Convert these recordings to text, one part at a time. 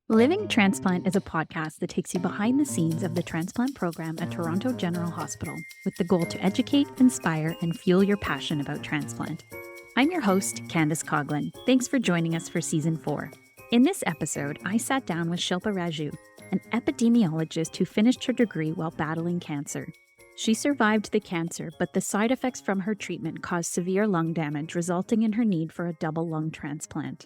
Living Transplant is a podcast that takes you behind the scenes of the transplant program at Toronto General Hospital with the goal to educate, inspire, and fuel your passion about transplant. I'm your host, Candice Coghlan. Thanks for joining us for Season 4. In this episode, I sat down with Shilpa Raju, an epidemiologist who finished her degree while battling cancer. She survived the cancer, but the side effects from her treatment caused severe lung damage, resulting in her need for a double lung transplant.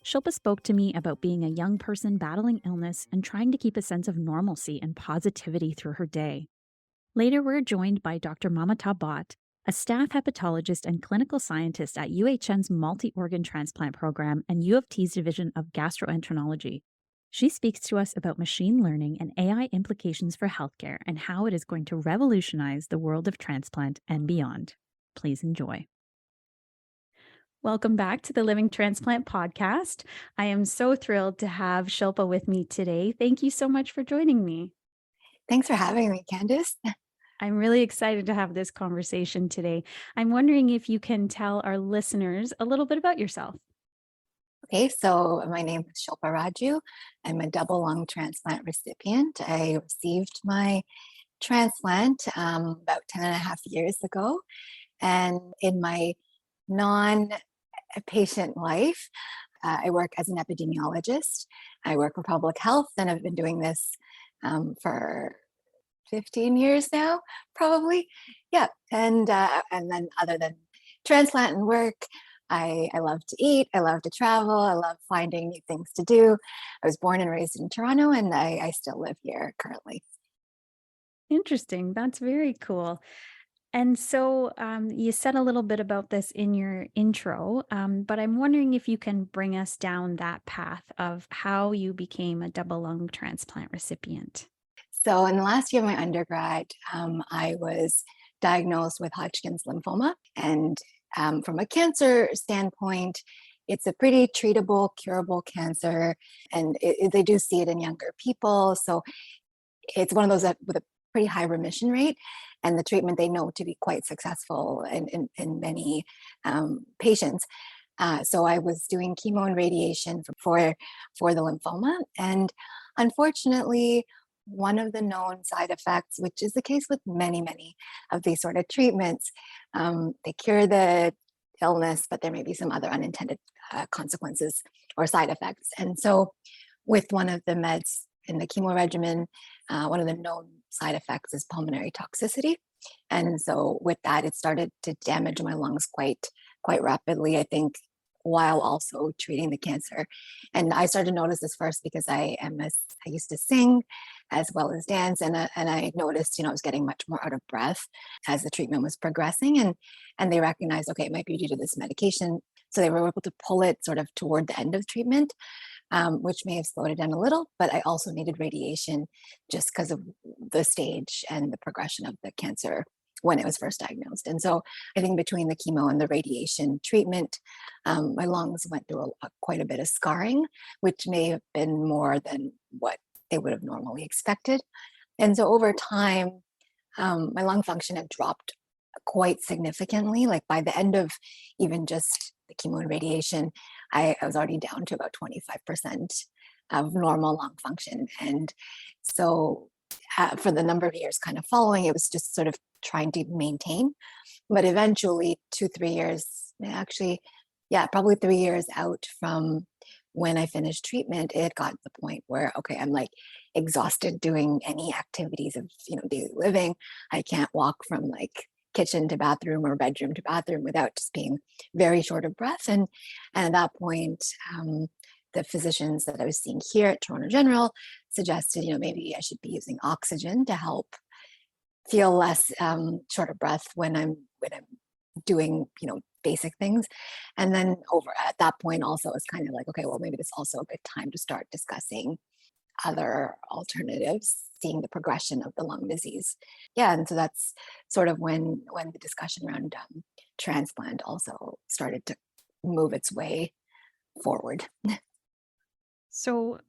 Shilpa spoke to me about being a young person battling illness and trying to keep a sense of normalcy and positivity through her day. Later, we're joined by Dr Mamatha Bhat, a staff hepatologist and clinical scientist at UHN's multi-organ transplant program and U of T's division of gastroenterology. She speaks to us about machine learning and AI implications for healthcare and how it is going to revolutionize the world of transplant and beyond. Please enjoy. Welcome back to the Living Transplant podcast. I am so thrilled to have Shilpa with me today. Thank you so much for joining me. Thanks for having me, Candice. I'm really excited to have this conversation today. I'm wondering if you can tell our listeners a little bit about yourself. Okay, so my name is Shilpa Raju. I'm a double lung transplant recipient. I received my transplant about 10 and a half years ago. And in my non-patient life, I work as an epidemiologist. I work for public health, and I've been doing this for 15 years now, probably. Yeah, and then other than transplant and work, I love to eat, I love to travel, I love finding new things to do. I was born and raised in Toronto, and I still live here currently. Interesting. That's very cool. And so you said a little bit about this in your intro, but I'm wondering if you can bring us down that path of how you became a double lung transplant recipient. So in the last year of my undergrad, I was diagnosed with Hodgkin's lymphoma. And from a cancer standpoint, it's a pretty treatable, curable cancer. And they do see it in younger people. So it's one of those that with a pretty high remission rate. And the treatment they know to be quite successful in many patients. So I was doing chemo and radiation for the lymphoma. And unfortunately, one of the known side effects, which is the case with many, many of these sort of treatments, they cure the illness, but there may be some other unintended consequences or side effects. And so with one of the meds in the chemo regimen, one of the known side effects is pulmonary toxicity. And so with that, it started to damage my lungs quite rapidly, I think, while also treating the cancer. And I started to notice this first because I used to sing as well as dance, and I noticed, I was getting much more out of breath as the treatment was progressing, and they recognized, okay, it might be due to this medication. So they were able to pull it sort of toward the end of treatment, which may have slowed it down a little, but I also needed radiation just because of the stage and the progression of the cancer when it was first diagnosed. And so I think between the chemo and the radiation treatment, my lungs went through quite a bit of scarring, which may have been more than what they would have normally expected. And so over time, my lung function had dropped quite significantly. Like by the end of even just the chemo and radiation, I was already down to about 25% of normal lung function. And so for the number of years kind of following, it was just sort of trying to maintain. But eventually 2-3 years, actually, probably 3 years out from when I finished treatment, it got to the point where, okay, I'm like exhausted doing any activities of, daily living. I can't walk from like kitchen to bathroom or bedroom to bathroom without just being very short of breath. And at that point, the physicians that I was seeing here at Toronto General suggested, maybe I should be using oxygen to help feel less short of breath when I'm doing, basic things. And then over at that point also, it's kind of like, okay, well, maybe this is also a good time to start discussing other alternatives, seeing the progression of the lung disease. Yeah, and so that's sort of when the discussion around transplant also started to move its way forward. So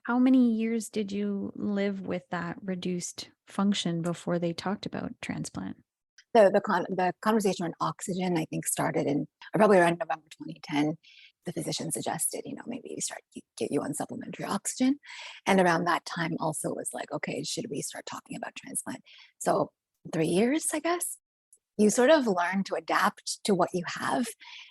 how many years did you live with that reduced function before they talked about transplant? The conversation on oxygen, I think, started in probably around November 2010. the physician suggested, maybe get you on supplementary oxygen. And around that time also was like, okay, should we start talking about transplant? So 3 years, I guess. You sort of learn to adapt to what you have,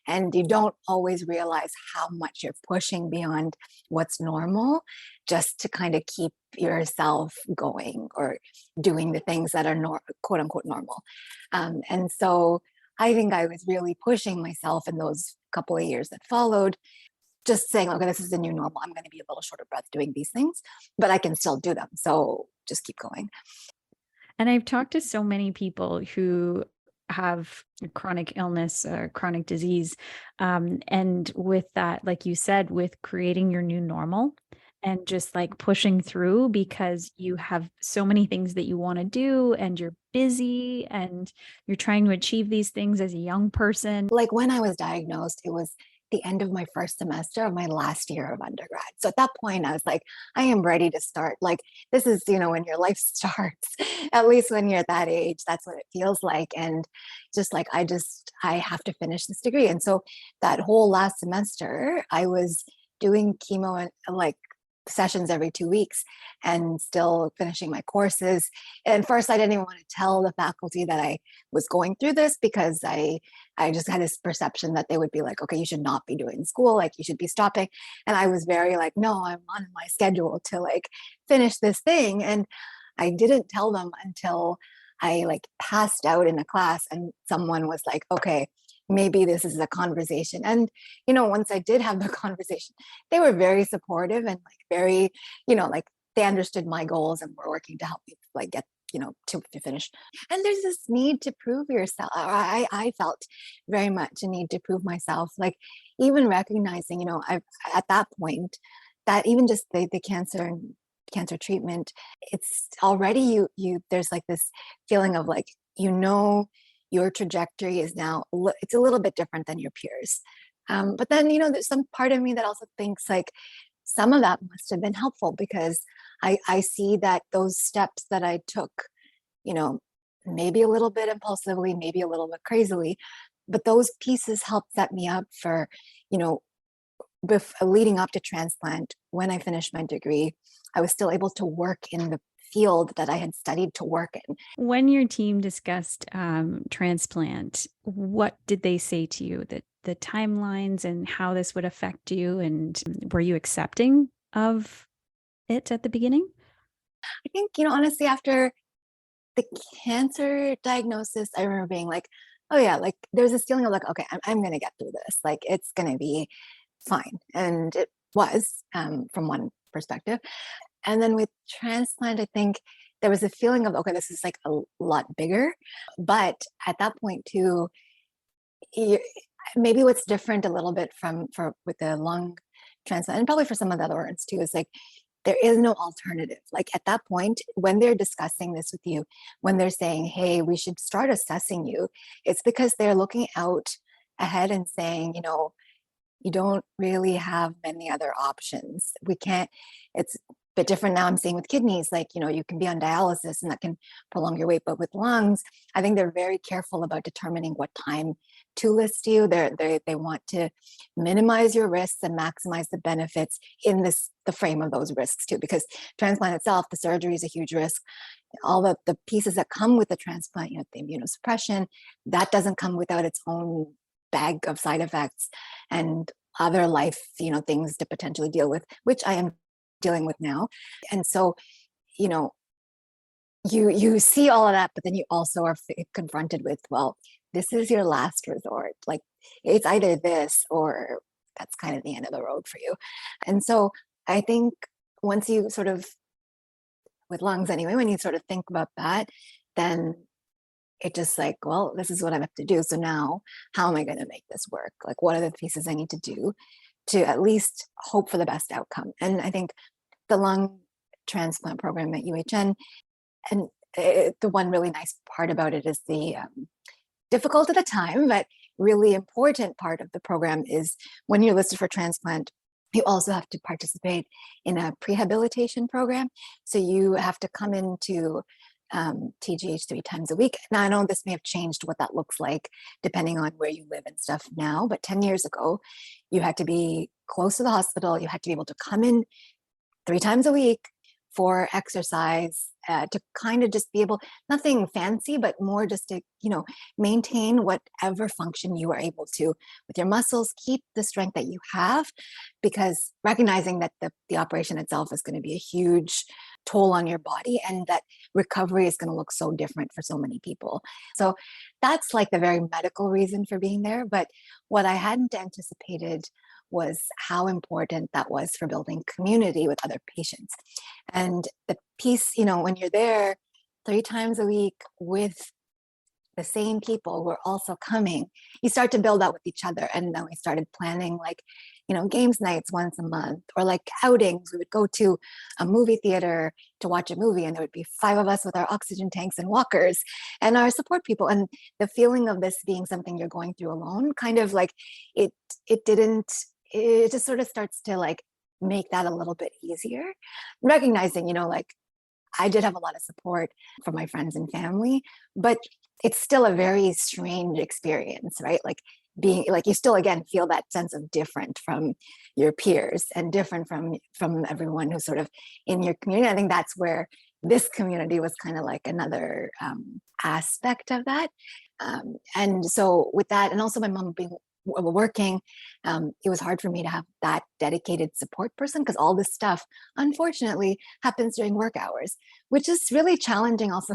and you don't always realize how much you're pushing beyond what's normal just to kind of keep yourself going or doing the things that are quote unquote normal. And so I think I was really pushing myself in those couple of years that followed, just saying, okay, this is the new normal. I'm going to be a little short of breath doing these things, but I can still do them. So just keep going. And I've talked to so many people who have chronic illness, chronic disease. And with that, like you said, with creating your new normal and just like pushing through because you have so many things that you want to do and you're busy and you're trying to achieve these things as a young person. Like when I was diagnosed, it was the end of my first semester of my last year of undergrad. So at that point, I was like, I am ready to start. Like, this is, when your life starts, at least when you're at that age, that's what it feels like. And just like, I have to finish this degree. And so that whole last semester, I was doing chemo and like sessions every 2 weeks and still finishing my courses. And first, I didn't even want to tell the faculty that I was going through this because I just had this perception that they would be like, okay, you should not be doing school, like you should be stopping. And I was very like, no, I'm on my schedule to like finish this thing. And I didn't tell them until I like passed out in a class and someone was like, okay, maybe this is a conversation. And, once I did have the conversation, they were very supportive and like very, like they understood my goals and were working to help me like get, to finish. And there's this need to prove yourself. I felt very much a need to prove myself, like even recognizing, I've at that point that even just the cancer treatment, it's already there's like this feeling of like, your trajectory is now, it's a little bit different than your peers. But then, there's some part of me that also thinks like some of that must have been helpful because I see that those steps that I took, maybe a little bit impulsively, maybe a little bit crazily, but those pieces helped set me up for, leading up to transplant. When I finished my degree, I was still able to work in the field that I had studied to work in. When your team discussed transplant, what did they say to you? That the timelines and how this would affect you, and were you accepting of it at the beginning? I think, honestly, after the cancer diagnosis, I remember being like, oh yeah, like there's this feeling of like, okay, I'm going to get through this. Like it's going to be fine. And it was, from one perspective. And then with transplant, I think there was a feeling of, okay, this is like a lot bigger. But at that point too, maybe what's different a little bit with the lung transplant, and probably for some of the other organs too, is like there is no alternative. Like at that point, when they're discussing this with you, when they're saying, hey, we should start assessing you, it's because they're looking out ahead and saying, you don't really have many other options. It's a bit different now. I'm seeing with kidneys, like, you can be on dialysis and that can prolong your wait. But with lungs, I think they're very careful about determining what time to list you. They want to minimize your risks and maximize the benefits in the frame of those risks too, because transplant itself, the surgery is a huge risk. All the pieces that come with the transplant, the immunosuppression, that doesn't come without its own bag of side effects and other life, things to potentially deal with, which I am dealing with now. And so, you see all of that, but then you also are confronted with, well, this is your last resort. Like it's either this or that's kind of the end of the road for you. And so I think once you sort of, with lungs anyway, when you sort of think about that, then it just like, well, this is what I have to do. So now how am I going to make this work? Like, what are the pieces I need to do to at least hope for the best outcome? And I think the lung transplant program at UHN, and the one really nice part about it is the difficult at the time, but really important part of the program is when you're listed for transplant, you also have to participate in a prehabilitation program. So you have to come into TGH 3 times a week. Now, I know this may have changed what that looks like depending on where you live and stuff now, but 10 years ago, you had to be close to the hospital. You had to be able to come in 3 times a week for exercise, to kind of just be able, nothing fancy, but more just to, maintain whatever function you are able to with your muscles, keep the strength that you have, because recognizing that the operation itself is going to be a huge toll on your body and that recovery is going to look so different for so many people. So that's like the very medical reason for being there. But what I hadn't anticipated was how important that was for building community with other patients. And the piece, when you're there 3 times a week with the same people who are also coming, you start to build out with each other. And then we started planning games nights once a month, or like outings. We would go to a movie theater to watch a movie, and there would be 5 of us with our oxygen tanks and walkers and our support people. And the feeling of this being something you're going through alone, kind of like it just sort of starts to like make that a little bit easier. Recognizing, I did have a lot of support from my friends and family, but it's still a very strange experience, right? Like being like, you still again feel that sense of different from your peers and different from everyone who's sort of in your community. I think that's where this community was kind of like another aspect of that. And so with that, and also my mom being working, it was hard for me to have that dedicated support person, because all this stuff unfortunately happens during work hours, which is really challenging. Also,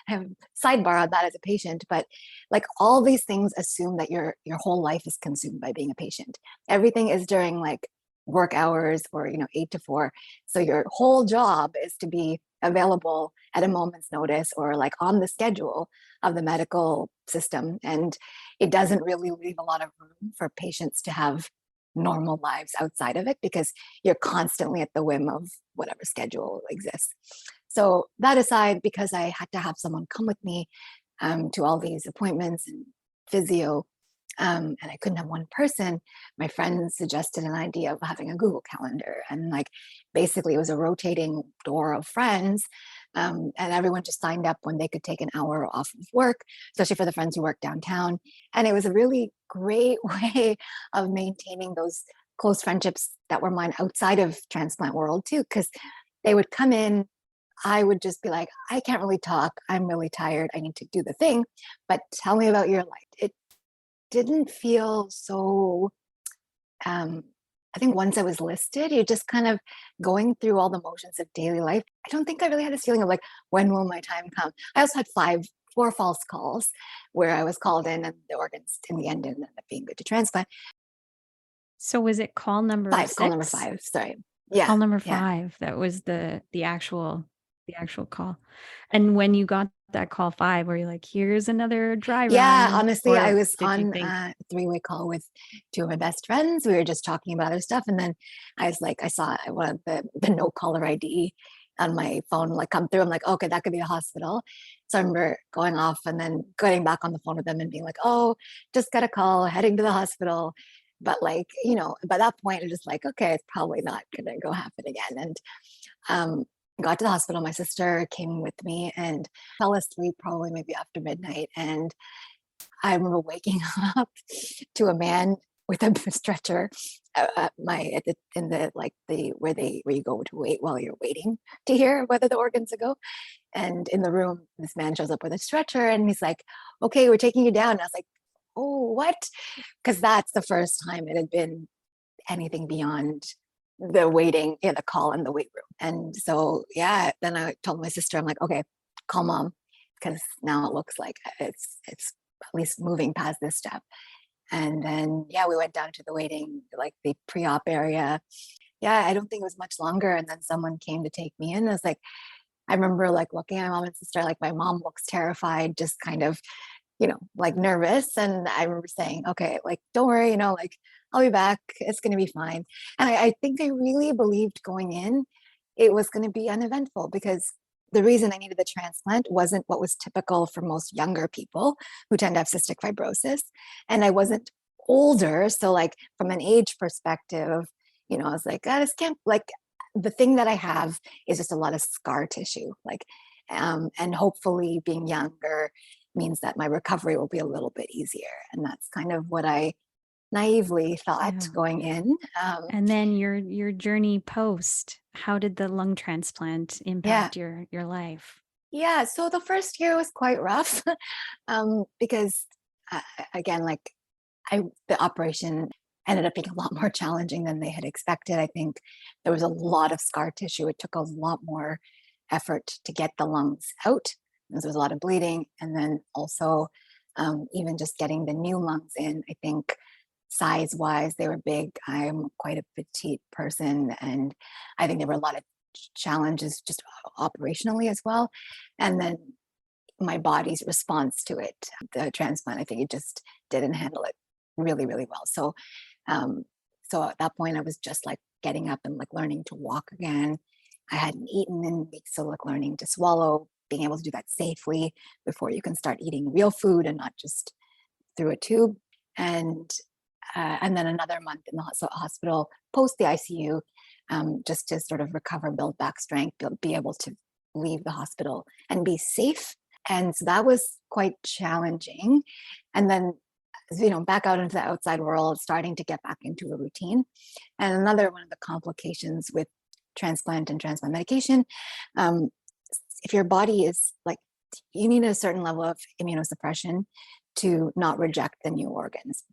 I have sidebar on that as a patient, but like all these things assume that your whole life is consumed by being a patient. Everything is during like work hours, or 8 to 4. So your whole job is to be available at a moment's notice, or like on the schedule of the medical system. And it doesn't really leave a lot of room for patients to have normal lives outside of it, because you're constantly at the whim of whatever schedule exists. So that aside, because I had to have someone come with me to all these appointments and physio, and I couldn't have one person, my friends suggested an idea of having a Google Calendar. And like basically it was a rotating door of friends, and everyone just signed up when they could take an hour off of work, especially for the friends who work downtown. And it was a really great way of maintaining those close friendships that were mine outside of transplant world too, because they would come in. I would just be like, I can't really talk. I'm really tired. I need to do the thing, but tell me about your life. It didn't feel so, I think once I was listed, you're just kind of going through all the motions of daily life. I don't think I really had this feeling of like, when will my time come? I also had 4 false calls where I was called in, and the organs in the end ended up being good to transplant. So was it call number 5, call number 6? 5, sorry. Yeah, Call number yeah. 5. That was the actual call. And when you got that call 5, were you like, here's another dry Yeah, run? honestly, I Or was did you on think, a 3-way call with 2 of my best friends. We were just talking about other stuff. And then I was like, I saw one of the no caller ID on my phone like come through. I'm like, okay, that could be a hospital. So I remember going off and then getting back on the phone with them and being like, oh, just got a call, heading to the hospital. But like, by that point, it was just like, okay, it's probably not gonna go happen again. And got to the hospital. My sister came with me and fell asleep probably maybe after midnight. And I remember waking up to a man with a stretcher in the like the where you go to wait while you're waiting to hear whether the organs will go. And in the room, this man shows up with a stretcher, and he's like, "Okay, we're taking you down." And I was like, "Oh, what?" Because that's the first time it had been anything beyond the waiting in the call in the wait room. And so, yeah, then I told my sister, I'm like, okay, call mom, because now it looks like it's at least moving past this step. And then, yeah, we went down to the waiting, like the pre-op area. Yeah, I don't think it was much longer. And then someone came to take me in. I was like, I remember like looking at my mom and sister, like my mom looks terrified, just kind of like nervous. And I remember saying, okay, like, don't worry, like I'll be back. It's going to be fine. And I think I really believed going in, it was going to be uneventful, because the reason I needed the transplant wasn't what was typical for most younger people who tend to have cystic fibrosis. And I wasn't older. So like from an age perspective, I was like, I just can't, like, the thing that I have is just a lot of scar tissue. Like And hopefully being younger means that my recovery will be a little bit easier. And that's kind of what I naively thought going in. And then your journey post, how did the lung transplant impact your life? Yeah, so the first year was quite rough because again, like the operation ended up being a lot more challenging than they had expected. I think there was a lot of scar tissue. It took a lot more effort to get the lungs out. There was a lot of bleeding, and then also even just getting the new lungs in. I think size wise, they were big. I'm quite a petite person, and I think there were a lot of challenges just operationally as well. And then my body's response to it, the transplant, I think it just didn't handle it really, really well. Um, so at that point, I was just like getting up and like learning to walk again. I hadn't eaten in weeks, so like learning to swallow, being able to do that safely before you can start eating real food and not just through a tube. And and then another month in the hospital post the ICU, just to sort of recover, build back strength, be able to leave the hospital and be safe. And so that was quite challenging. And then, back out into the outside world, starting to get back into a routine. And another one of the complications with transplant and transplant medication, um, if your body is like, you need a certain level of immunosuppression to not reject the new organs.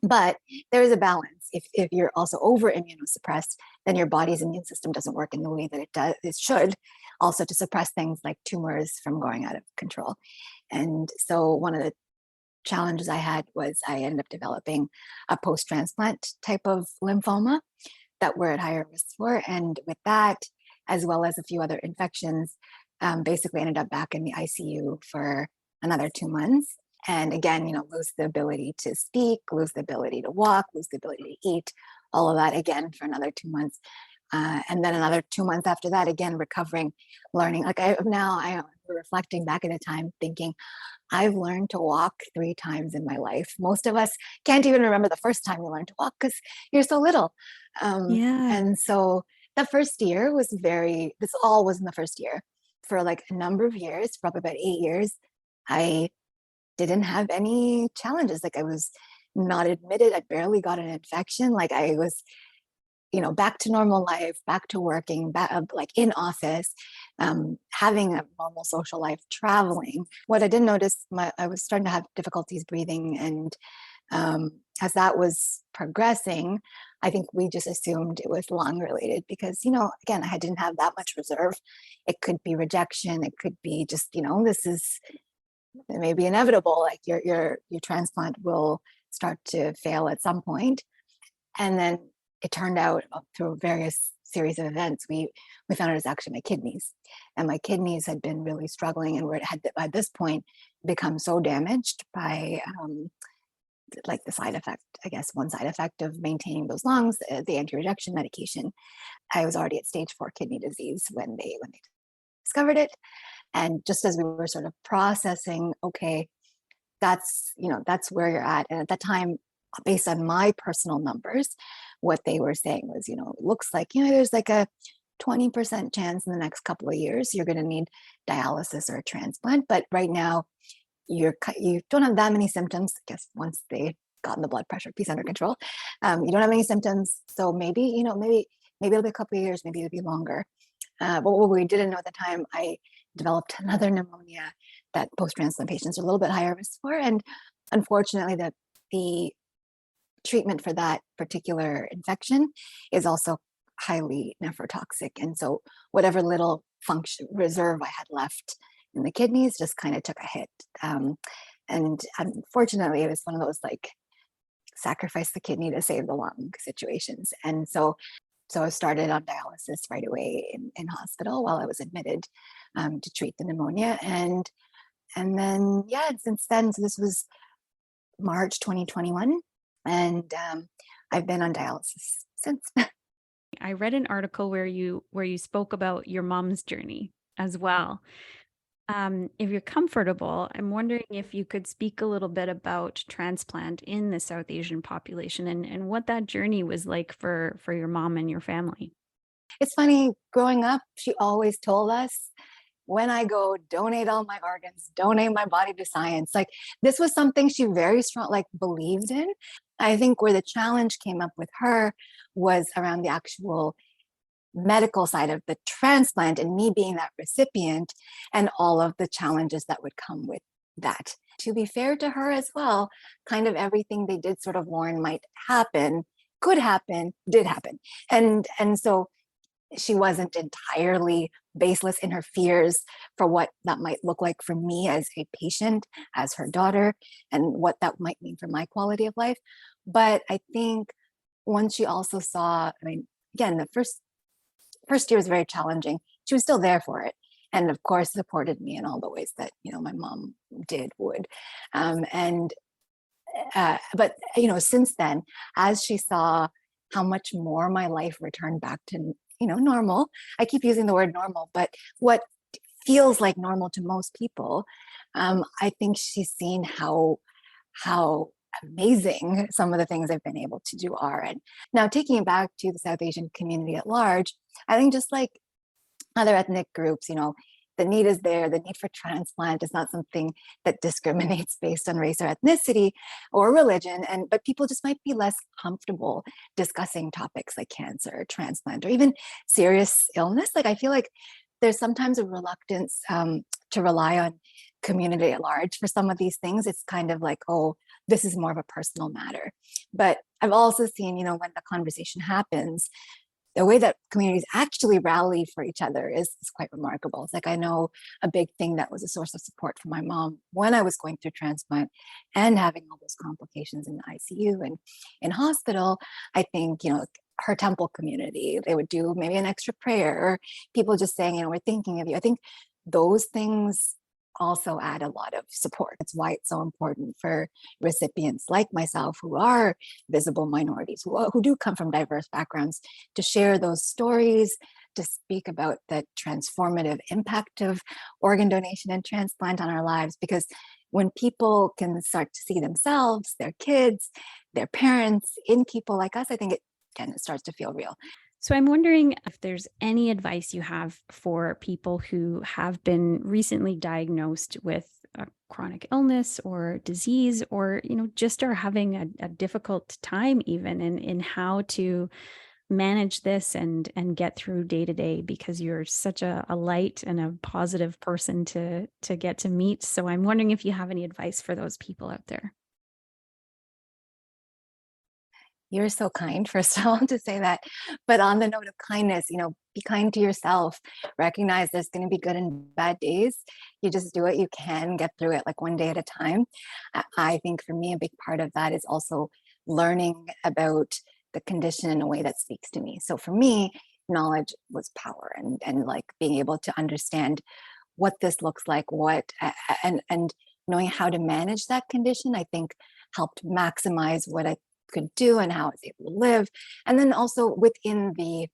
But there is a balance. If you're also over immunosuppressed, then your body's immune system doesn't work in the way that it should, also to suppress things like tumors from going out of control. And so one of the challenges I had was I ended up developing a post-transplant type of lymphoma that we're at higher risk for. And with that, as well as a few other infections, basically ended up back in the ICU for another 2 months. And again, lose the ability to speak, lose the ability to walk, lose the ability to eat, all of that again for another 2 months. And then another 2 months after that, again, recovering, learning. Like I'm reflecting back at a time thinking, I've learned to walk 3 times in my life. Most of us can't even remember the first time you learned to walk because you're so little. And so the first year was this all was in the first year. For like a number of years, probably about 8 years, I didn't have any challenges. Like I was not admitted. I barely got an infection. Like I was, back to normal life, back to working, back like in office, having a normal social life, traveling. What I didn't notice, I was starting to have difficulties breathing, and as that was progressing, I think we just assumed it was lung related because, again, I didn't have that much reserve. It could be rejection. It could be just, it may be inevitable. Like your transplant will start to fail at some point. And then it turned out through various series of events, we found it was actually my kidneys, and my kidneys had been really struggling, and had by this point become so damaged by like the side effect, I guess one side effect of maintaining those lungs, the anti-rejection medication. I was already at stage 4 kidney disease when they discovered it. And just as we were sort of processing, okay, that's where you're at. And at that time, based on my personal numbers, what they were saying was, it looks like, there's like a 20% chance in the next couple of years you're going to need dialysis or a transplant. But right now, you don't have that many symptoms. I guess once they gotten the blood pressure piece under control, you don't have any symptoms. So maybe, maybe it'll be a couple of years, maybe it'll be longer. But what we didn't know at the time, I developed another pneumonia that post-transplant patients are a little bit higher risk for. And unfortunately, the treatment for that particular infection is also highly nephrotoxic. And so whatever little function reserve I had left in the kidneys just kind of took a hit. And unfortunately, it was one of those like sacrifice the kidney to save the lung situations. And so I started on dialysis right away in hospital while I was admitted to treat the pneumonia. And then, since then, so this was March 2021. And I've been on dialysis since. I read an article where you spoke about your mom's journey as well. If you're comfortable, I'm wondering if you could speak a little bit about transplant in the South Asian population and what that journey was like for your mom and your family. It's funny, growing up, she always told us, when I go, donate all my organs, donate my body to science. Like this was something she very strong, like believed in. I think where the challenge came up with her was around the actual medical side of the transplant and me being that recipient and all of the challenges that would come with that. To be fair to her as well, kind of everything they did sort of warn might happen, could happen, did happen. And so she wasn't entirely baseless in her fears for what that might look like for me as a patient, as her daughter, and what that might mean for my quality of life. But I think once she also saw, I mean, again, the first year was very challenging. She was still there for it. And of course, supported me in all the ways that, my mom would. But, since then, as she saw how much more my life returned back to, normal, I keep using the word normal, but what feels like normal to most people, I think she's seen how amazing some of the things I've been able to do are. And now taking it back to the South Asian community at large, I think just like other ethnic groups, the need is there. The need for transplant is not something that discriminates based on race or ethnicity or religion. But people just might be less comfortable discussing topics like cancer, transplant, or even serious illness. Like I feel like there's sometimes a reluctance to rely on community at large for some of these things. It's kind of like, oh, this is more of a personal matter. But I've also seen, when the conversation happens, the way that communities actually rally for each other is quite remarkable. It's like I know a big thing that was a source of support for my mom when I was going through transplant and having all those complications in the ICU and in hospital. I think, her temple community, they would do maybe an extra prayer, or people just saying, we're thinking of you. I think those things also add a lot of support. That's why it's so important for recipients like myself who are visible minorities, who do come from diverse backgrounds, to share those stories, to speak about the transformative impact of organ donation and transplant on our lives. Because when people can start to see themselves, their kids, their parents in people like us, I think it starts to feel real. So I'm wondering if there's any advice you have for people who have been recently diagnosed with a chronic illness or disease, or, just are having a difficult time even in how to manage this and get through day to day, because you're such a light and a positive person to get to meet. So I'm wondering if you have any advice for those people out there. You're so kind, first of all, to say that. But on the note of kindness, be kind to yourself. Recognize there's going to be good and bad days. You just do what you can, get through it like one day at a time. I think for me, a big part of that is also learning about the condition in a way that speaks to me. So for me, knowledge was power, and like being able to understand what this looks like, and knowing how to manage that condition, I think helped maximize what I could do and how I was able to live. And then also within the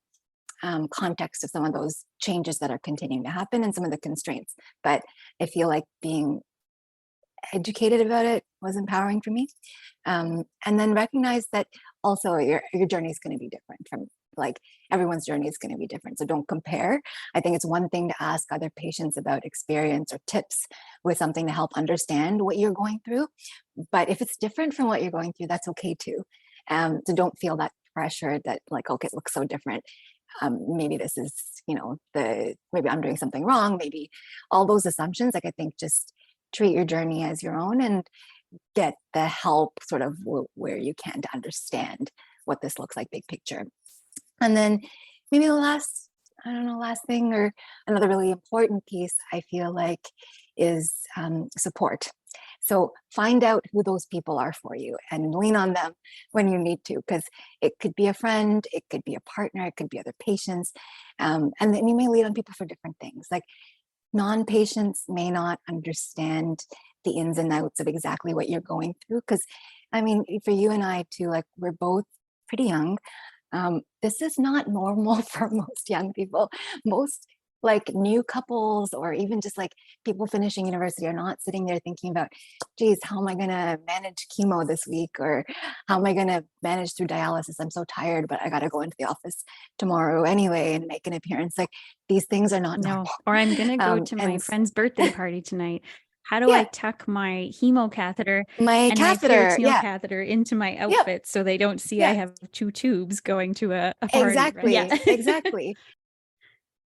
context of some of those changes that are continuing to happen and some of the constraints. But I feel like being educated about it was empowering for me. And then recognize that also your journey is going to be different from, like, everyone's journey is going to be different. So don't compare. I think it's one thing to ask other patients about experience or tips with something to help understand what you're going through. But if it's different from what you're going through, that's okay too. So don't feel that pressure that, like, okay, it looks so different. Maybe this is, maybe I'm doing something wrong. Maybe all those assumptions. Like, I think just treat your journey as your own and get the help sort of where you can to understand what this looks like, big picture. And then maybe the last thing, or another really important piece, I feel like, is support. So find out who those people are for you and lean on them when you need to, because it could be a friend, it could be a partner, it could be other patients. And then you may lean on people for different things. Like, non-patients may not understand the ins and outs of exactly what you're going through. Because, I mean, for you and I too, like, we're both pretty young. This is not normal for most young people. Most like new couples or even just like people finishing university are not sitting there thinking about, geez, how am I going to manage chemo this week? Or how am I going to manage through dialysis? I'm so tired, but I got to go into the office tomorrow anyway and make an appearance. Like these things are not normal. Or I'm going to go to my and friend's birthday party tonight. How do I yeah, tuck my hemo catheter my and my catheter. peritoneal Yeah. catheter into my Yep. outfit so they don't see I Yeah. have 2 tubes going to a party, right? Yeah. Exactly. Exactly.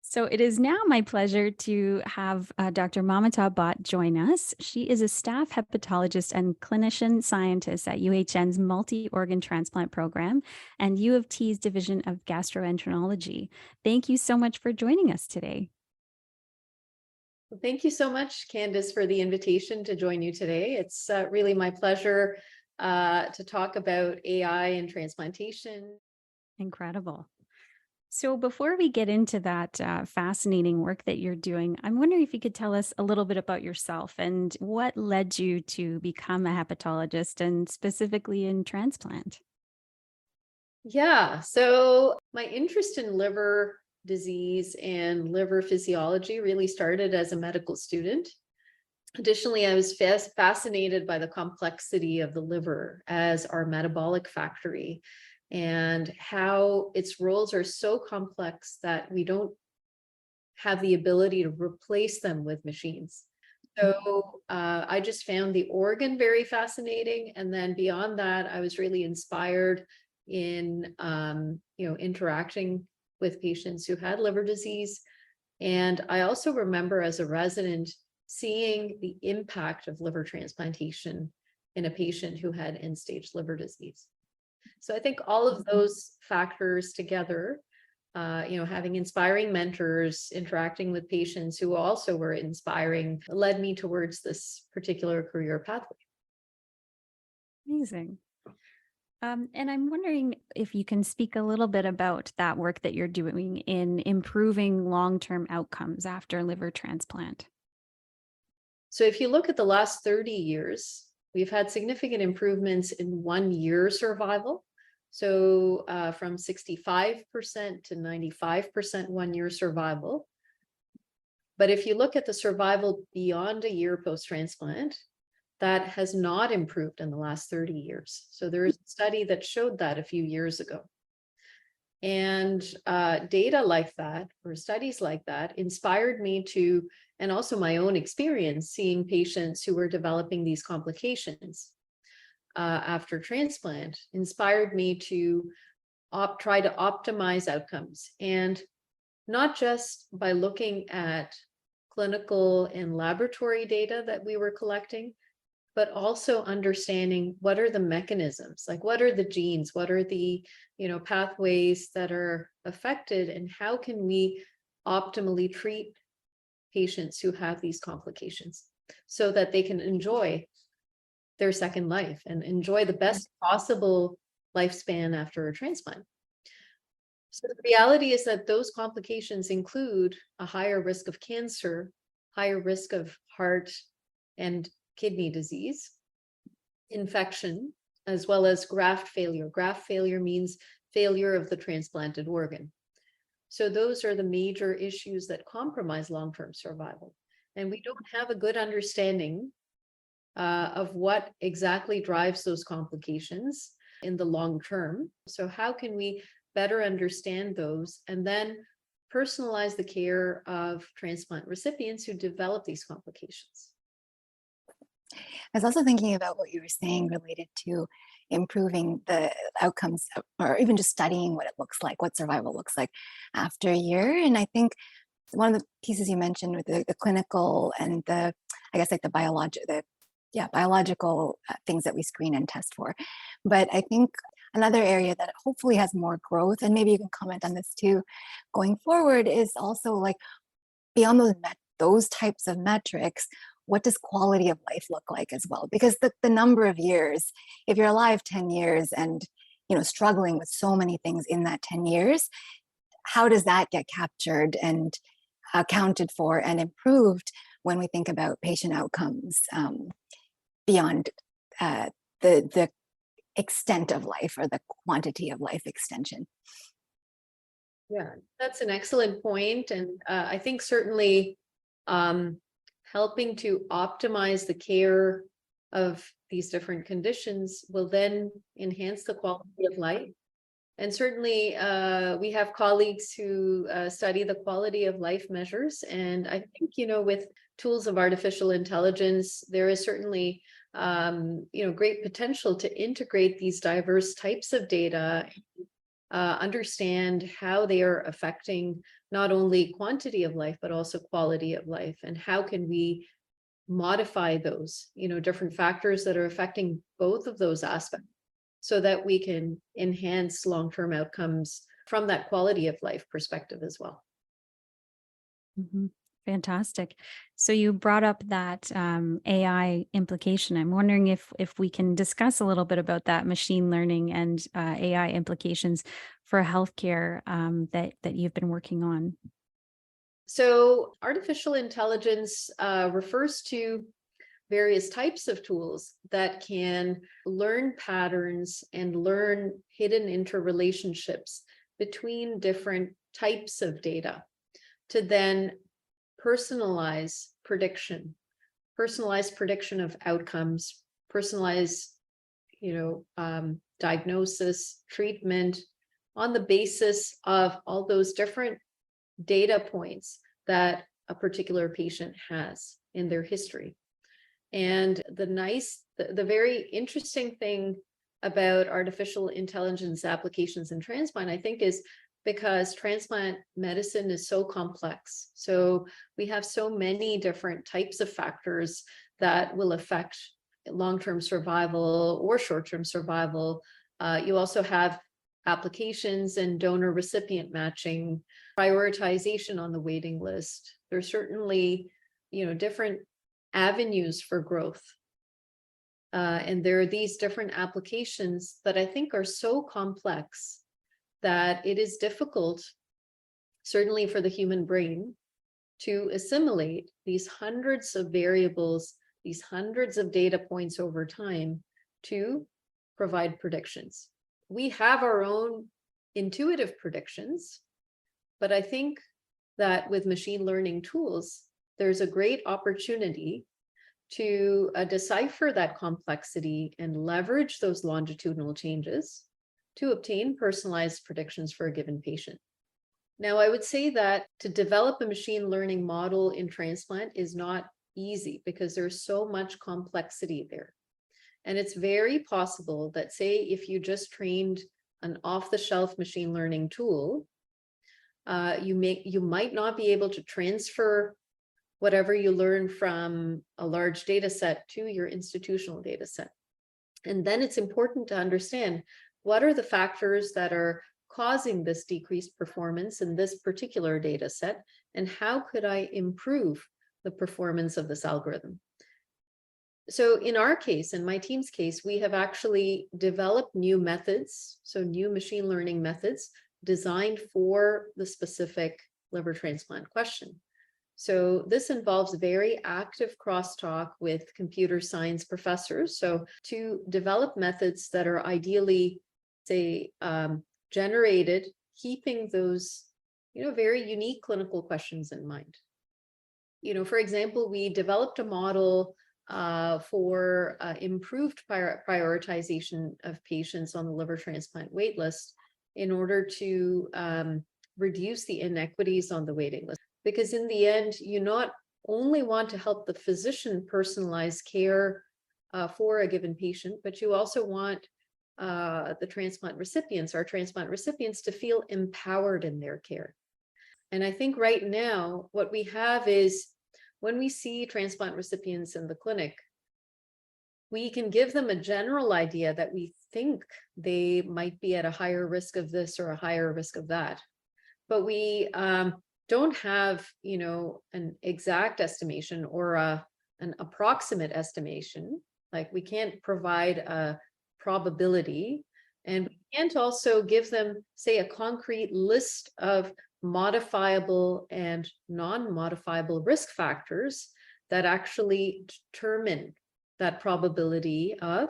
So it is now my pleasure to have Dr. Mamatha Bhat join us. She is a staff hepatologist and clinician scientist at UHN's multi-organ transplant program and U of T's Division of Gastroenterology. Thank you so much for joining us today. Well, thank you so much, Candice, for the invitation to join you today. It's really my pleasure to talk about AI and transplantation. Incredible. So before we get into that fascinating work that you're doing, I'm wondering if you could tell us a little bit about yourself and what led you to become a hepatologist and specifically in transplant. Yeah, so my interest in liver disease and liver physiology really started as a medical student. Additionally, I was fascinated by the complexity of the liver as our metabolic factory and how its roles are so complex that we don't have the ability to replace them with machines. So I just found the organ very fascinating. And then beyond that, I was really inspired in interacting with patients who had liver disease. And I also remember as a resident seeing the impact of liver transplantation in a patient who had end-stage liver disease. So I think all of those factors together, having inspiring mentors, interacting with patients who also were inspiring, led me towards this particular career pathway. Amazing. And I'm wondering if you can speak a little bit about that work that you're doing in improving long-term outcomes after liver transplant. So if you look at the last 30 years, we've had significant improvements in 1 year survival. So from 65% to 95% 1 year survival. But if you look at the survival beyond a year post-transplant, that has not improved in the last 30 years. So there is a study that showed that a few years ago. And data like that, or studies like that, inspired me to, and also my own experience seeing patients who were developing these complications after transplant, inspired me to try to optimize outcomes. And not just by looking at clinical and laboratory data that we were collecting, but also understanding what are the mechanisms, like what are the genes, what are the pathways that are affected, and how can we optimally treat patients who have these complications so that they can enjoy their second life and enjoy the best possible lifespan after a transplant. So the reality is that those complications include a higher risk of cancer, higher risk of heart and kidney disease, infection, as well as graft failure. Graft failure means failure of the transplanted organ. So those are the major issues that compromise long-term survival. And we don't have a good understanding of what exactly drives those complications in the long term. So how can we better understand those and then personalize the care of transplant recipients who develop these complications? I was also thinking about what you were saying related to improving the outcomes or even just studying what it looks like, what survival looks like after a year. And I think one of the pieces you mentioned with the clinical and the, I guess like the biological things that we screen and test for. But I think another area that hopefully has more growth, and maybe you can comment on this too, going forward, is also like beyond those types of metrics, what does quality of life look like as well? Because the number of years, if you're alive 10 years and struggling with so many things in that 10 years, how does that get captured and accounted for and improved when we think about patient outcomes beyond the extent of life or the quantity of life extension? Yeah, that's an excellent point. And I think certainly helping to optimize the care of these different conditions will then enhance the quality of life. And certainly we have colleagues who study the quality of life measures. And I think, with tools of artificial intelligence, there is certainly, great potential to integrate these diverse types of data, understand how they are affecting not only quantity of life, but also quality of life. And how can we modify those, different factors that are affecting both of those aspects so that we can enhance long-term outcomes from that quality of life perspective as well. Mhm. Fantastic. So you brought up that AI implication. I'm wondering if we can discuss a little bit about that machine learning and AI implications for healthcare that you've been working on. So artificial intelligence refers to various types of tools that can learn patterns and learn hidden interrelationships between different types of data to then personalize prediction of outcomes, personalize, diagnosis, treatment on the basis of all those different data points that a particular patient has in their history. And the very interesting thing about artificial intelligence applications in transplant, I think, is because transplant medicine is so complex. So we have so many different types of factors that will affect long-term survival or short-term survival. You also have applications and donor recipient matching, prioritization on the waiting list. There's certainly, different avenues for growth. And there are these different applications that I think are so complex that it is difficult, certainly for the human brain, to assimilate these hundreds of variables, these hundreds of data points over time to provide predictions. We have our own intuitive predictions, but I think that with machine learning tools, there's a great opportunity to decipher that complexity and leverage those longitudinal changes to obtain personalized predictions for a given patient. Now, I would say that to develop a machine learning model in transplant is not easy because there's so much complexity there. And it's very possible that, say, if you just trained an off-the-shelf machine learning tool, you might not be able to transfer whatever you learn from a large data set to your institutional data set. And then it's important to understand what are the factors that are causing this decreased performance in this particular data set, and how could I improve the performance of this algorithm? So in our case, in my team's case, we have actually developed new methods, so new machine learning methods designed for the specific liver transplant question. So this involves very active crosstalk with computer science professors. So to develop methods that are ideally, say, generated, keeping those, very unique clinical questions in mind. For example, we developed a model for improved prioritization of patients on the liver transplant waitlist in order to reduce the inequities on the waiting list. Because in the end, you not only want to help the physician personalize care for a given patient, but you also want our transplant recipients to feel empowered in their care. And I think right now, what we have is when we see transplant recipients in the clinic, we can give them a general idea that we think they might be at a higher risk of this or a higher risk of that. But we don't have, an exact estimation or an approximate estimation. Like we can't provide a probability, and we can't also give them, say, a concrete list of modifiable and non-modifiable risk factors that actually determine that probability of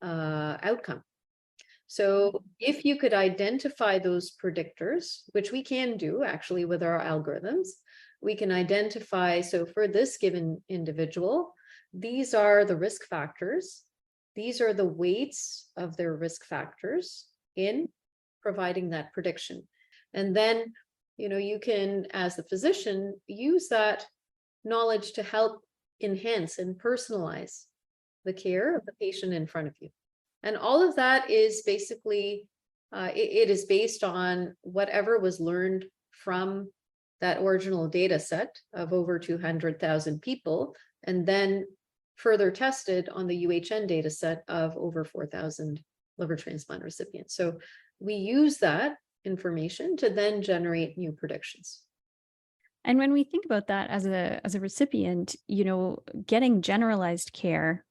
outcome. So if you could identify those predictors, which we can do actually with our algorithms, we can identify, so for this given individual, these are the risk factors. These are the weights of their risk factors in providing that prediction. And then, you can, as the physician, use that knowledge to help enhance and personalize the care of the patient in front of you. And all of that is basically, it is based on whatever was learned from that original data set of over 200,000 people, and then further tested on the UHN data set of over 4,000 liver transplant recipients. So we use that information to then generate new predictions. And when we think about that as a recipient, getting generalized care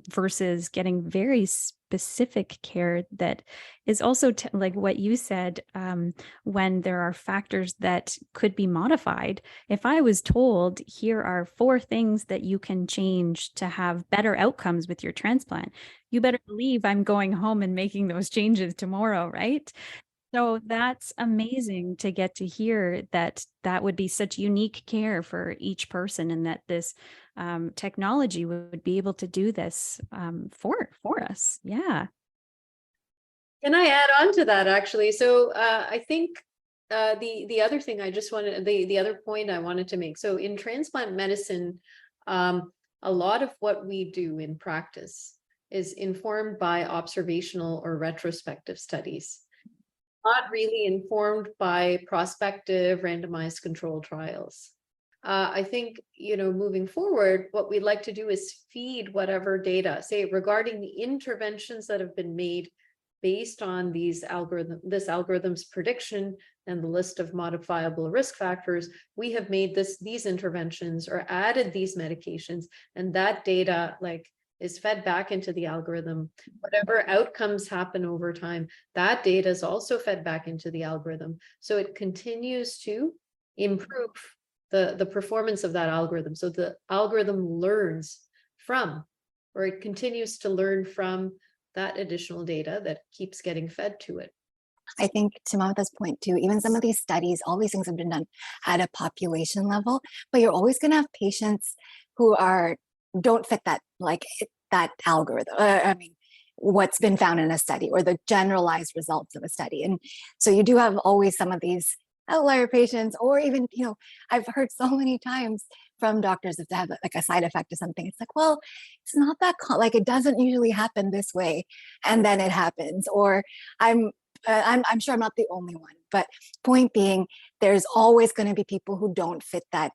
versus getting very specific care that is also like what you said, when there are factors that could be modified. If I was told, here are 4 things that you can change to have better outcomes with your transplant, you better believe I'm going home and making those changes tomorrow, right? So that's amazing to get to hear that would be such unique care for each person, and that this technology would be able to do this for us. Yeah. Can I add on to that actually? So I think the other thing I just wanted, the other point I wanted to make. So in transplant medicine, a lot of what we do in practice is informed by observational or retrospective studies, not really informed by prospective randomized controlled trials. I think, moving forward, what we'd like to do is feed whatever data, say, regarding the interventions that have been made based on this algorithm's prediction and the list of modifiable risk factors. We have made these interventions or added these medications, and that data is fed back into the algorithm. Whatever outcomes happen over time, that data is also fed back into the algorithm. So it continues to improve the performance of that algorithm. So the algorithm learns from, or it continues to learn from that additional data that keeps getting fed to it. I think to Mamatha's point too, even some of these studies, all these things have been done at a population level, but you're always going to have patients who don't fit that algorithm. I mean, what's been found in a study or the generalized results of a study. And so you do have always some of these outlier patients, or even, I've heard so many times from doctors, if they have a side effect or something, it's like, well, it's not that it doesn't usually happen this way, and then it happens. Or I'm sure I'm not the only one, but point being, there's always going to be people who don't fit that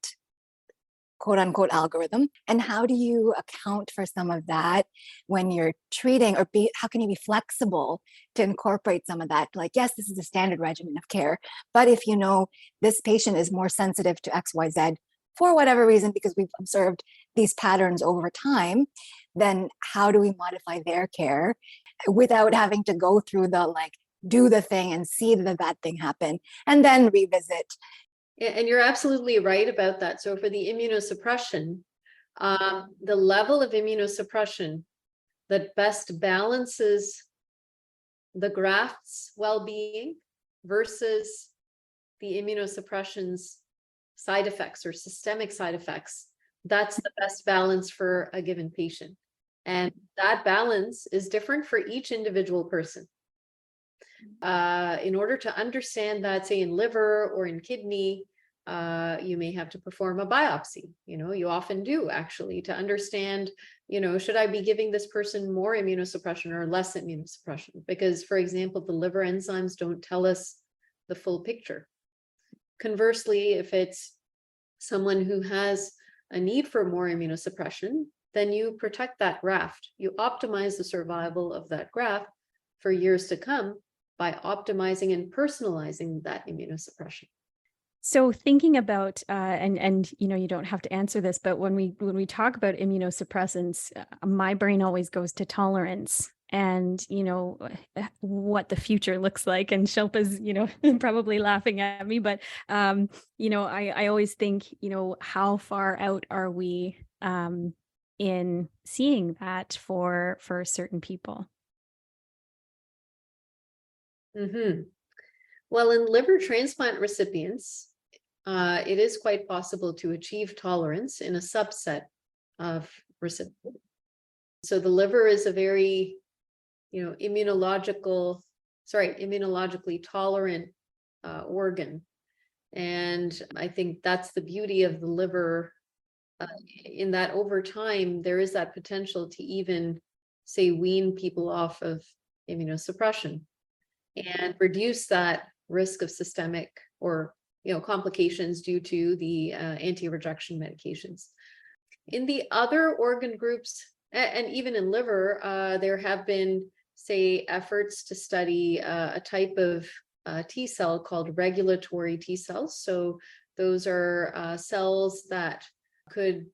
quote unquote algorithm. And how do you account for some of that when you're treating, or how can you be flexible to incorporate some of that? Yes, this is a standard regimen of care, but if this patient is more sensitive to XYZ for whatever reason, because we've observed these patterns over time, then how do we modify their care without having to go through the do the thing and see that thing happen and then revisit? And you're absolutely right about that. So for the immunosuppression, the level of immunosuppression that best balances the graft's well-being versus the immunosuppression's side effects or systemic side effects, that's the best balance for a given patient. And that balance is different for each individual person. In order to understand that, say in liver or in kidney, you may have to perform a biopsy. You often do actually, to understand, should I be giving this person more immunosuppression or less immunosuppression? Because, for example, the liver enzymes don't tell us the full picture. Conversely, if it's someone who has a need for more immunosuppression, then you protect that graft. You optimize the survival of that graft for years to come by optimizing and personalizing that immunosuppression. So thinking about, and you don't have to answer this, but when we talk about immunosuppressants, my brain always goes to tolerance and, what the future looks like. And Shilpa's, probably laughing at me, but, I always think, how far out are we in seeing that for certain people? Mm-hmm. Well, in liver transplant recipients, it is quite possible to achieve tolerance in a subset of recipients. So the liver is a very, immunologically tolerant organ. And I think that's the beauty of the liver, in that over time, there is that potential to even, say, wean people off of immunosuppression and reduce that risk of systemic or complications due to the anti-rejection medications. In the other organ groups, and even in liver, there have been, say, efforts to study a type of T cell called regulatory T cells. So those are cells that could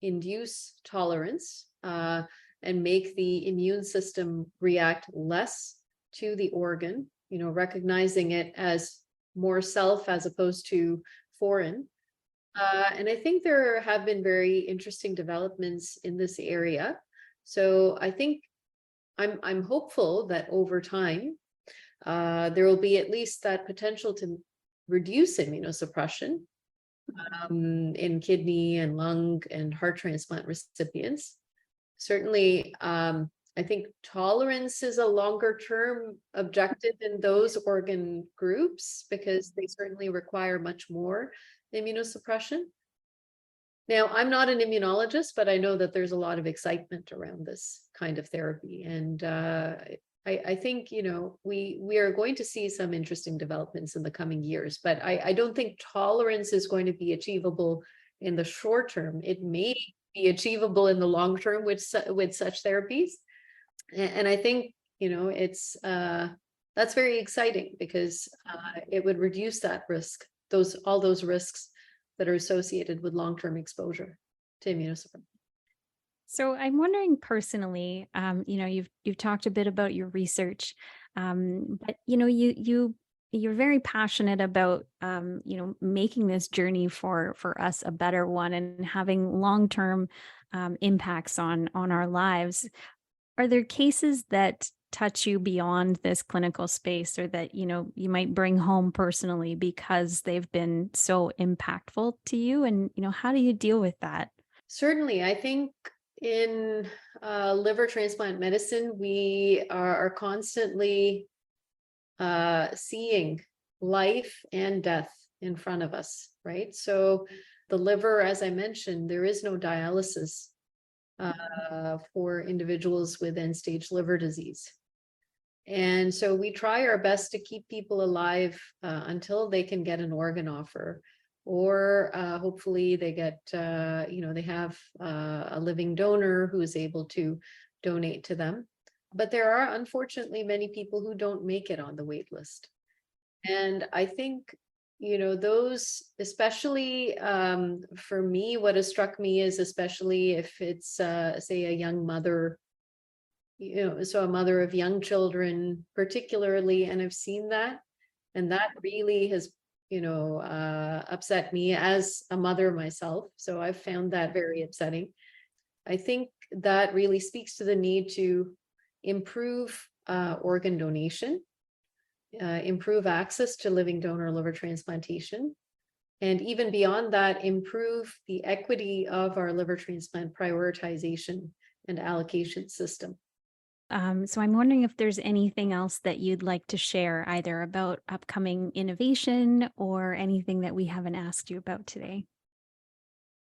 induce tolerance and make the immune system react less to the organ, recognizing it as more self as opposed to foreign. And I think there have been very interesting developments in this area. So I think I'm hopeful that over time, there will be at least that potential to reduce immunosuppression in kidney and lung and heart transplant recipients. Certainly, I think tolerance is a longer term objective in those organ groups because they certainly require much more immunosuppression. Now, I'm not an immunologist, but I know that there's a lot of excitement around this kind of therapy. And I think, we are going to see some interesting developments in the coming years, but I don't think tolerance is going to be achievable in the short term. It may be achievable in the long term with such therapies. And I think, it's that's very exciting because it would reduce that risk, all those risks that are associated with long-term exposure to immunosuppression. So I'm wondering personally, you've talked a bit about your research, but you're very passionate about making this journey for us a better one and having long-term impacts on our lives. Are there cases that touch you beyond this clinical space or that, you might bring home personally because they've been so impactful to you? And, how do you deal with that? Certainly, I think in liver transplant medicine, we are constantly seeing life and death in front of us, right? So the liver, as I mentioned, there is no dialysis for individuals with end-stage liver disease. And so we try our best to keep people alive until they can get an organ offer, or hopefully they get, they have a living donor who is able to donate to them. But there are unfortunately many people who don't make it on the wait list. And I think, those, especially for me, what has struck me is especially if it's, say, a young mother, so a mother of young children particularly, and I've seen that. And that really has, upset me as a mother myself. So I've found that very upsetting. I think that really speaks to the need to improve organ donation, improve access to living donor liver transplantation, and even beyond that, improve the equity of our liver transplant prioritization and allocation system. So I'm wondering if there's anything else that you'd like to share, either about upcoming innovation or anything that we haven't asked you about today.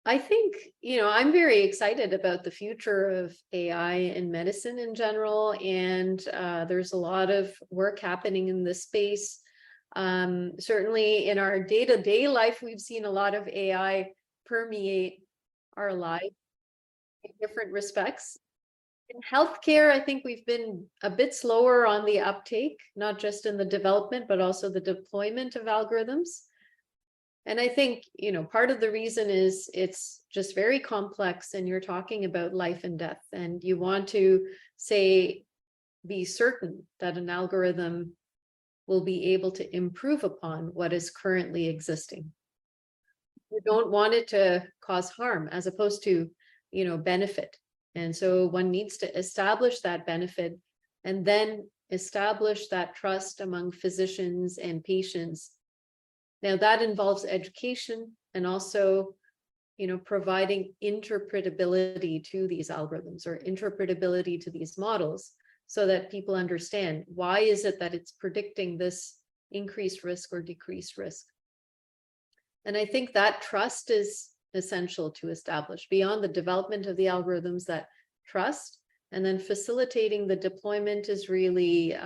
I think, I'm very excited about the future of AI in medicine in general, and there's a lot of work happening in this space. Certainly in our day-to-day life, we've seen a lot of AI permeate our life in different respects. In healthcare, I think we've been a bit slower on the uptake, not just in the development, but also the deployment of algorithms. And I think, part of the reason is it's just very complex and you're talking about life and death, and you want to, say, be certain that an algorithm will be able to improve upon what is currently existing. You don't want it to cause harm as opposed to, benefit. And so one needs to establish that benefit and then establish that trust among physicians and patients. Now that involves education and also, providing interpretability to these algorithms or interpretability to these models so that people understand why is it that it's predicting this increased risk or decreased risk. And I think that trust is essential to establish beyond the development of the algorithms, that trust, and then facilitating the deployment is really,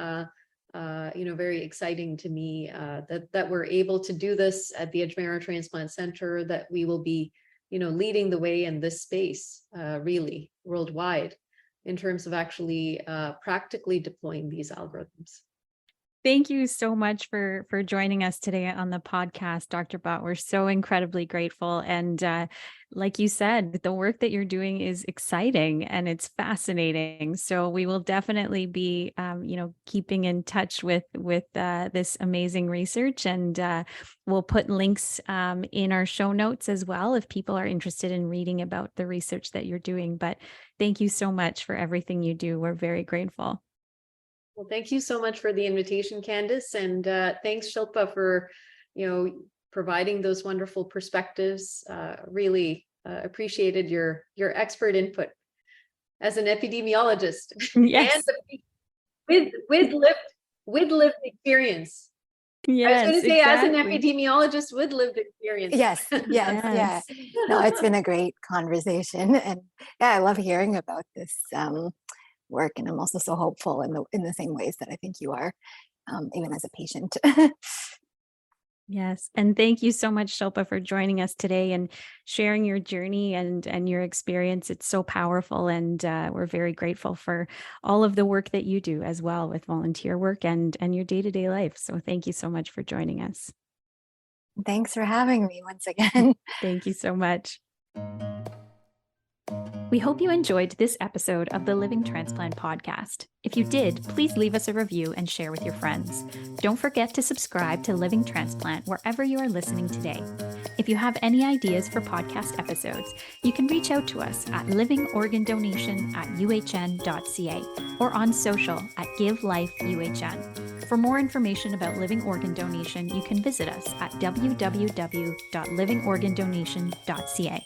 very exciting to me, that we're able to do this at the Ajmera Transplant Center, that we will be, leading the way in this space, really worldwide in terms of actually practically deploying these algorithms. Thank you so much for joining us today on the podcast, Dr. Bhat. We're so incredibly grateful. And like you said, the work that you're doing is exciting and it's fascinating. So we will definitely be, keeping in touch with this amazing research. And we'll put links in our show notes as well if people are interested in reading about the research that you're doing. But thank you so much for everything you do. We're very grateful. Well, thank you so much for the invitation, Candice, and thanks, Shilpa, for providing those wonderful perspectives. Really appreciated your expert input as an epidemiologist. Yes. And with lived experience. Yes, I was going to say, exactly. as an epidemiologist with lived experience. Yes. No, it's been a great conversation, and I love hearing about this work, and I'm also so hopeful in the same ways that I think you are, even as a patient. Yes. And thank you so much, Shilpa, for joining us today and sharing your journey and your experience. It's so powerful. And we're very grateful for all of the work that you do as well with volunteer work and your day-to-day life. So thank you so much for joining us. Thanks for having me once again. Thank you so much. We hope you enjoyed this episode of the Living Transplant podcast. If you did, please leave us a review and share with your friends. Don't forget to subscribe to Living Transplant wherever you are listening today. If you have any ideas for podcast episodes, you can reach out to us at livingorgandonation@uhn.ca or on social at GiveLifeUHN. For more information about living organ donation, you can visit us at www.livingorgandonation.ca.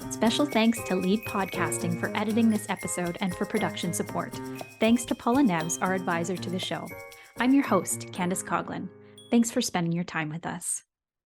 Special thanks to Lead Podcasting for editing this episode and for production support. Thanks to Paula Neves, our advisor to the show. I'm your host, Candice Coghlan. Thanks for spending your time with us.